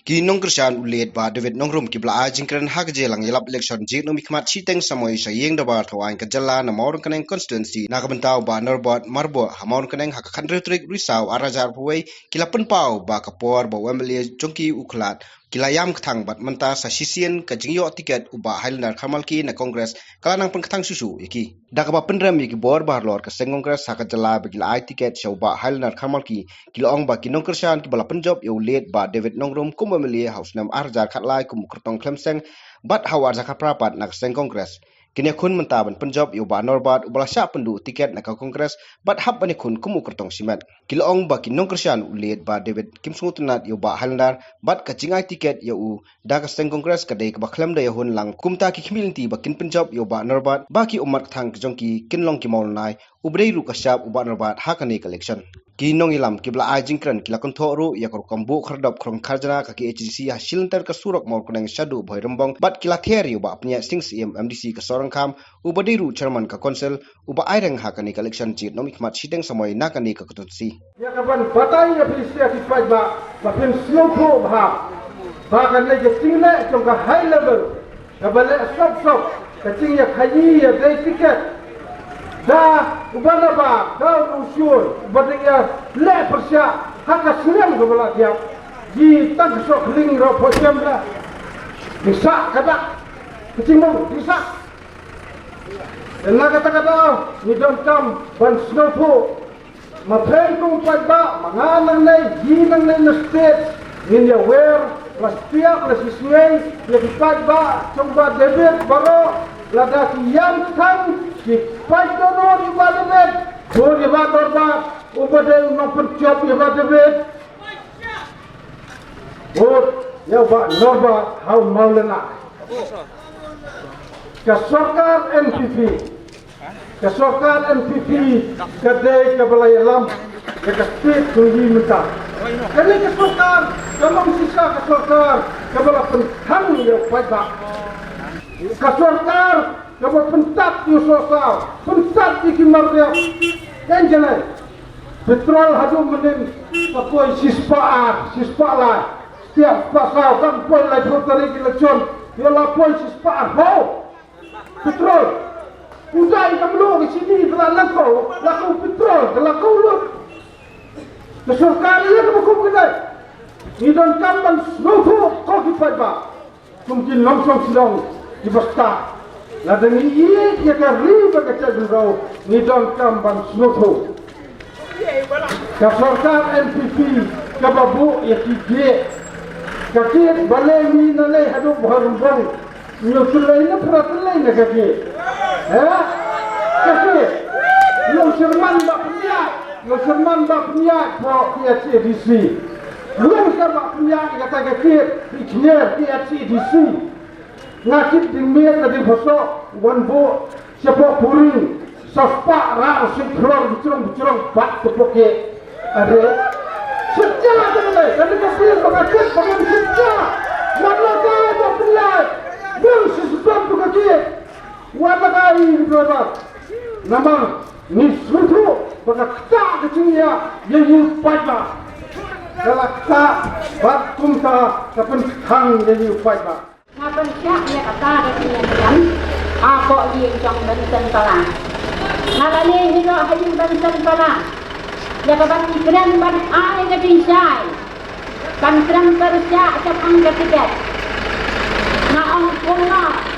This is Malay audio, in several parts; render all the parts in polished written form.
ki nongkyrshan ulet ba David nongrum ki bla jingkran hak jelang yelap election jik no mikmat chiteng samoy sayeng da bar thawain ka jalla na maur kaneng constituency na kabantau Bah Norbert marbo hamaur kaneng hak khandre trik risau arajar puai kilapan pau ba kapor ba wemle jongki uklat kilayam kthang bat menta sa sisien ka jingyo tiket uba hailanar khamalki na congress kalanang pen kthang susu iki dakaba pendram iki bor bar lor ka seng congress hak jalla ba kila ai tiket shauba hailanar khamalki kilong ba ki nongkyrshan ki bala pynjop yo let ba David nongrum Mawlynnai House nam arjar khatlai kum kertong klemseng bat hawar zakha prapat nak seng kongres kini kun mentaban pynjop yo Bah Norbert ubala sya pendu tiket nak kongres bat hab bani kun kum kertong simet kilong ba ki nongkyrshan ulet ba David kim sungutunat yo ba halandar bat ka jingai tiket yo u da ka seng kongres ka dei ka bakhlem da yahun lang kumta ki khmilinti ba kin pynjop yo Bah Norbert ba ki ummat kthang jongki kinlong ki Mawlynnai ubrei ru ka syap u Bah Norbert hakani election ki nong ilam ki bla ajingkran kila konthoru ya kor kambu khardop krong kharjana ka ki HGC hasilenter ka surok mor kuneng shadu bhoi rembong bat kila theri ba apnya sing CM MDC ka sorang kham ubadiru chairman ka council uba aireng hakani election chit nomik mat shiteng samoy nakani ka kututsi ya kapan batai ya pilisia ki fight ba pin slow pro ba kan le jingle trong ka high level ka bale stop ka ting ya khayi ya day ticket da ubana ba da usul badanya le persya haka silam ke bala dia di tang sok ling ro posem la bisa kata kecing mau bisa dan kata ni don't come ban snowfall ma train kong ba mangalang nay ginang nay na state in ya where was piak la sisway ya kipat ba trong ba David baro lada ki yang kang ki pajdono di ba David bor di ba Norbert ubade no pynjop di ba David bor ya ba Norbert how Mawlynnai ka sarkar kadai ka balai alam ka state tunggi mentah kali ka sarkar kamang sisa ka sarkar ka bala penthang ya pajba ka sarkar ka bala pentat yu sosal pentat iki mardia kan janai petrol hadu menin pakoi sispa la setiap pasal kan poi la protari election ya la poi sispa ho petrol udai kamu di sini telah laku petrol telah kau lu kesurkari ya kamu kumulai ni don kamban snowfall kau kipat ba mungkin langsung sidang di basta la dengan ini dia ke riba ke cedera ni don kamban snowfall kesurkar NPP kababu ya kige kakit balai ni nalai hadu baharumbang nyusulai na peratalai na kakit kakit yung serman ba penyak po PHCDC yung serman penyak kata kakit engineer PHCDC ngakit dimir na dipasok wanbo siapa puring saspak rang sikrong bucurong bak tepoke ada sejak teman-teman kami kasih mengakit pakai sejak maklakah ba penyak bang sesuatu tu kakit wala kai berapa nama ni suatu baka tak kecilnya yang pada kalau tak batum ta kapan hang yang pada ngapan siap ya kata kecilnya kan apa yang jong dan pala nalani hidup haji dan pala ya kapan ikran ban ai ke disai kan serang persya capang ketiket na ong punga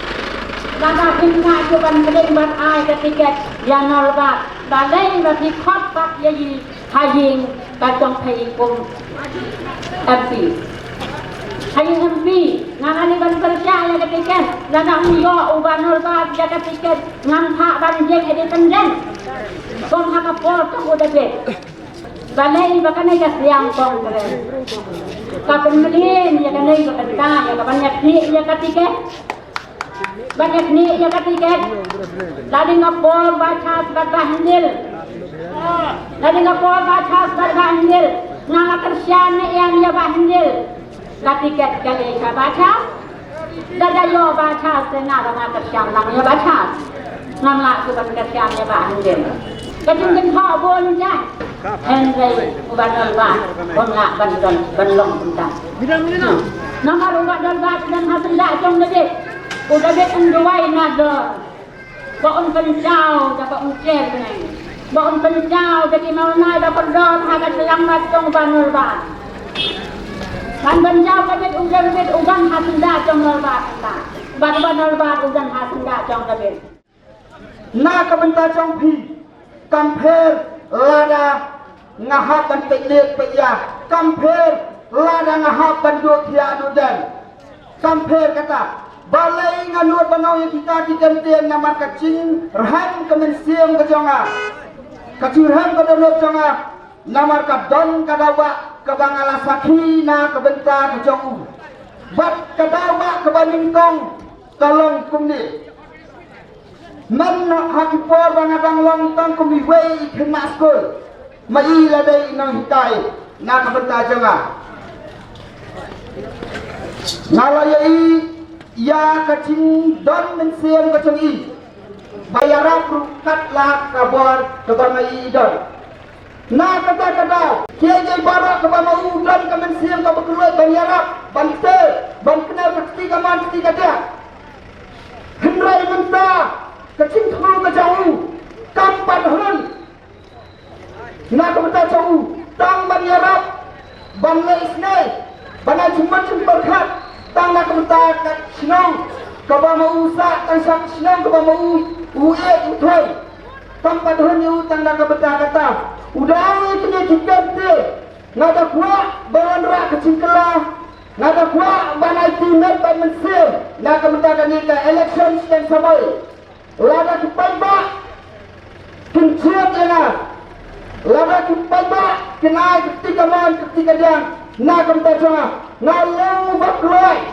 lada pinga coban meleng ban ai ketiket ya Norbert balai bagi khot pat yayi haying katong phay kum MP haying MP ngani ban persya ya ketiket lada uyo Bah Norbert ya ketiket ngan tha ban jeng independen kom hakapol to udabe balai bakane ka siang kong kare kapan melin ya kanai ka kata ya banyak ni ya ketiket banyak ni ya ketiket lagi ngapol baca sebat bahandil lagi ngapol baca sebat bahandil ngala kersian yang ya bahandil ketiket kali ka baca dada yo baca senara ngala kersian lang ya baca ngamla sebat kersian ya bahandil kajung den ha bon jai Henry Bah Norbert Onla ban long tentang. Nama Bah Norbert dan Hasanda trong lebih. Udah bet unduai nada. Baon pencau dapat ucap ni. Baon pencau jadi Mawlynnai dapat dor hakat selamat trong Bah Norbert. Ban pencau kabet ugan Hasanda trong Norbert ta. Bah Norbert ugan Hasanda trong kabet. Na kabenta trong phi kamper lada ngahap ban teknik paya kamper lada ngahap ban dua kia dudan kamper kata balai nganut banau yang kita digantian nama kacing rahan kemensiam kejonga kacurhan kedonot jonga nama kadon kadawa kebangala sakina kebenta kejongu bat kadawa kebaningkong tolong kumni man hakipor bangadang longtang kumiwei kena skul mai ladai nang hitai na kabenta jonga nalayai ya kacing don mensiam kacing i bayarap rukat lah kabar kebangai don na kata kiai barak kebamau don kemensiam kabekulai bayarap bante ban kenal ketiga man ketiga dia hendrai mentah kacing thulu kejauh kampan hun na kabenta jauh tang ban yarap ban leisne ban cuma berkat tang na kabenta kat senang kaba mau usak tang sak senang kaba mau uye uthoi kampan hun yu tang na kabenta kata udah ini dikente ngada kuat ban ra kacing kelah ngada kuat ban IT-net ban mensil na kabenta kanika election stand samai lada kipaiba kinciat ena lada kipaiba kenai ketika man ketika dia na kabenta jonga ngalang bakloi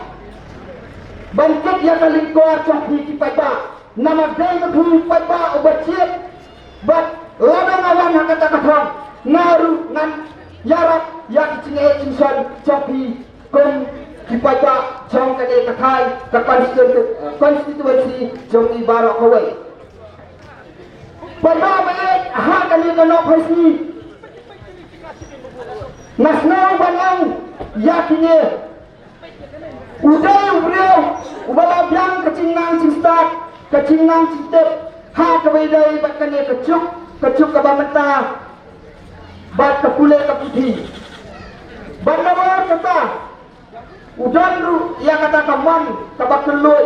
bantet ya kalingkor cahpi kipaiba nama dai ngu kipaiba obacit bat lada ngawan hakata kathang naru ngan yarap ya kicine cinson cahpi kom kipaiba jong kade kathai ka constituency jong i barok kawai pada baik ha kali kena phaisi nasnau banang yakine udai ubreu ubala byang kacing start kacing cintep ha kabai bakane kecuk kabamenta bat kapule kaputhi banawa kata udan ru yang kata kaman kabakeloi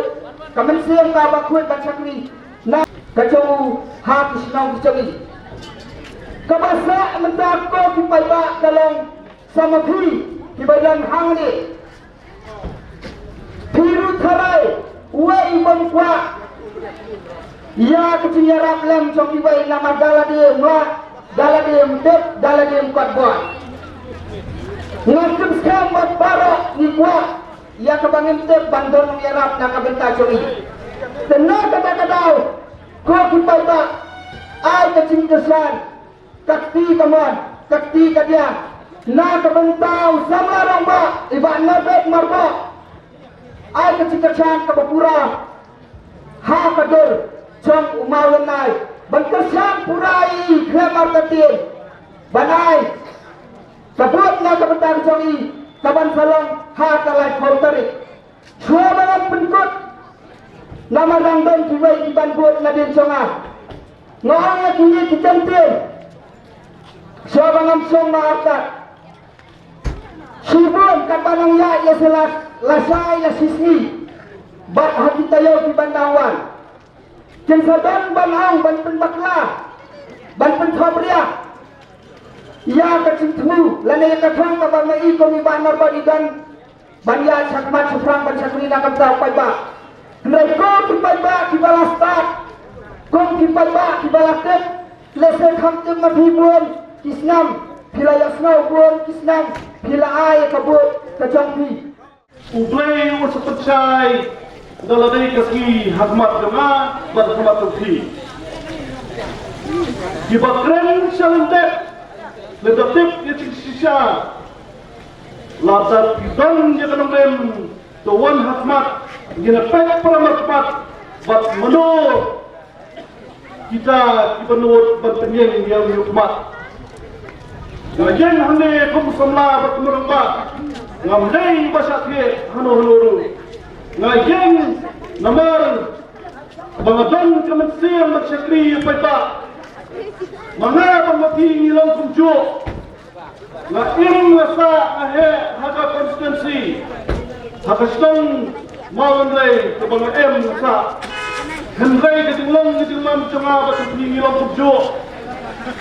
kemensiam kabakui bancakri na kacau hati senang dicari kabasa mentako kipaiba kalong sama pi di badan hang ni piru tharai uai bangkwa ya kecil yarap lem coki bai nama daladem la daladem dep daladem kuat buat ngakep skam barok ni kuat ya kebangin tep bandon yarap na kabenta curi tenang kata-kata ko kipaiba ai kecing kesan kakti kaman kakti kadia na kabentau sama romba Bah Norbert marba ai kecing kesan kabapura ha kadur jong Mawlynnai bangkesan purai kemar tatin banai kabut na kabentang jongi kaban salong ha kalai kautari chua bangan penkut nama rangdon kiwai di banbut nadin jonga ngoang ya kini kicantin chua bangan song maakat sibun kabanang ya selas lasai la sisni bat hati tayo di bandawan jensadan banang ban penbakla ban penthobria ya kacing thulu lane kathang kabamai komi Bah Norbert idan banya sakmat sufrang ban sakri na kabta paiba nai ko kipaiba kibalastat kom kipaiba kibalastet lese khamtem ma phibun kisnam philayasnau bun kisnam philai kabut kacang phi ublay usapachay daladai kaski hakmat jonga berhormat tuhi dibakren salendep ledatip yacik sisa latar pidan ya kanongem tuan hakmat ginapek paramatmat bat menur kita dipenut berpenyeng yang hikmat Ngajen hande kum somla bat muramba ngamdei basathe hanu ngajen namar bangadon kemensiam mat syakri paipa mana pamati ngilong kumjo na im wasa ahe haga konstituensi haga stong Mawlynnai ke banga em sa hendrai ke tinglong ke tingmam changa bat ngilong kumjo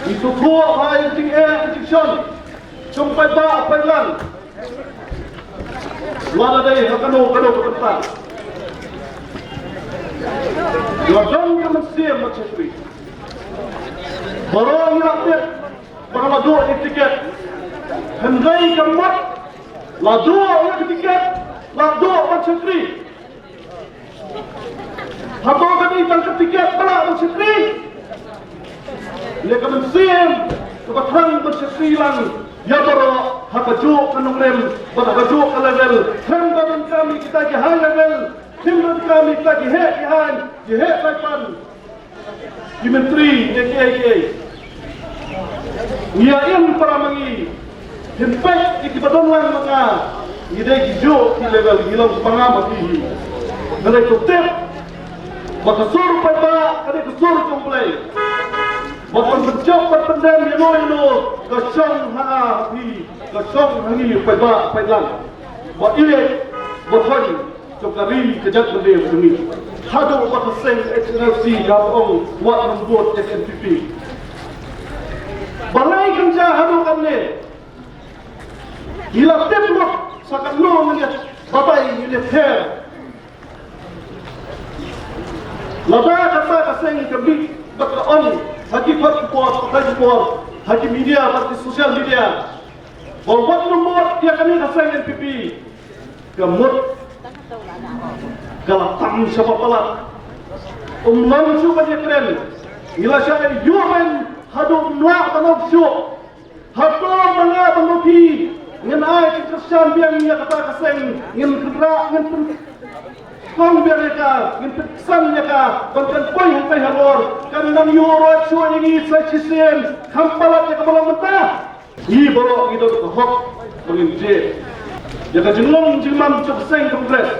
itu kuat hai ting kthang sampai ba pailan wala dai hakano kepentan wadang yang mesti macetri barang rakyat berladu tiket hendai kemat ladu tiket ladu macetri habang kami tangkap tiket bala macetri Ia kemensiam kebatang bersesilang ya baro hakajuk kanungrem batajuk level hemban kami kita jahan level hemban kami kita jahan paipan di menteri DKI ia yang paramangi hempai ikibadonlan mga idai gijo di level hilang pangamati nalai tutep bakasur paipa kade kusur komplei Bapak pynjop berpendam yano kasong hangi paiba pailan. Ba ile bothoi jokari kejat bende bumi. Hado bakaseng HNFC gabong wat membuat SNPP. Balai kerja hado kamne. Gila temlok sakat no melihat babai ile fair. Lada kata kaseng kebik bakaon Haji Haji media, parti sosial media. Buat nomor dia kami kasih NPP. Kemut, galak siapa pelat. Langsung pada keren. Ila saya yuman hadu mlak tanok syuk. Hadu mlak tanuki. Ngan ai kthang biang ia kata kaseng ngan kedra ngan kong biareka ngin pesan ka bankan koi hantai halor kan nam euro chuan ini sai chisem khampalat ya kamalong menta hi boro gido ko hok mangin je ya ka jinglong jingmam chok seng kongres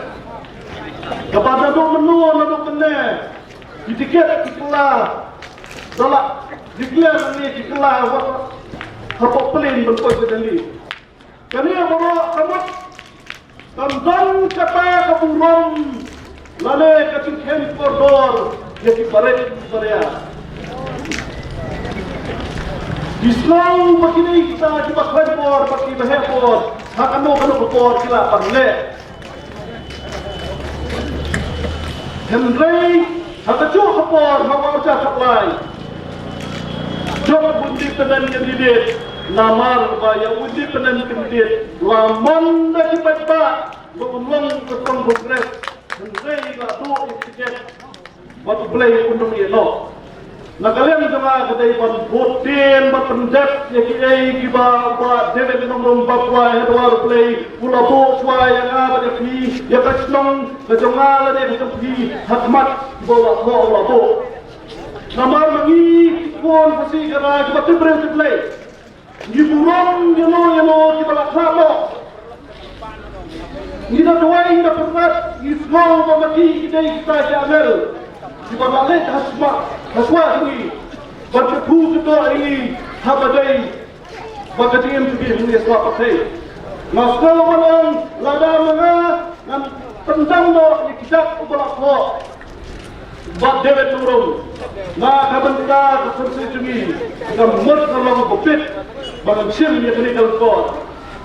kepada do menua na do kene tiket kylla dala declare ni kylla wat hapok pelin benpoi sedali kani boro kamat Tandang kata keburung Lale kacing koridor Yaki balik saya Islam begini kita di bakhlepor Bagi bahepor Hakano kopor kila pangle Hendrai Hakacu kopor Hawawca kaplai Jom bundi penan yang didit Namar baya undi penan kendit Laman lagi baik-baik Berumlang ketang kongres Hendrai ladu tiket Waktu belai undang yelo Nah kalian sama kedai ban botin ban pendep ya kiai kiba ba deve nomor bakwa hedwar play pula bo swai yang apa dia pi ya kasnong kejongal dia kepi hakmat bawa bawa bo namar mangi kon pasi kara kiba tibre play ni burong yano kiba lakamo ni dah dua ini dah pernah ni semua mati kedai kita jamel kiba balik Haswa ini, berkepu ketua ini, habadai, berkecium sebih ini sebab pakai. Maskal malam, lada menga, dan tentang lo kita ubah lo, buat dewet turun. Nah, kapan kita kesensi cumi, kita mut kalau bukit, bagan sim yang kini kalkot.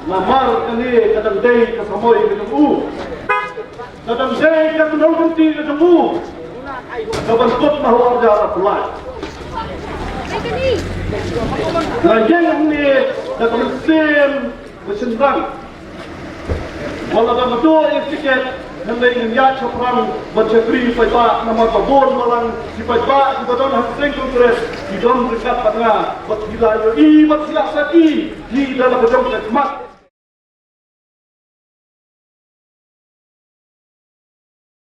Namar kini kadang day kesamoi ketemu, kadang day ketemu nanti ketemu. Kapan kot mahu arja pelai. Yang ni dah mesin bersenang. Walau dah betul tiket hendak ingin cakram berjagri pada nama babon malang di pada di badan hasil kongres di dalam dekat pada berkilah i bersiasat i di dalam gedung khidmat.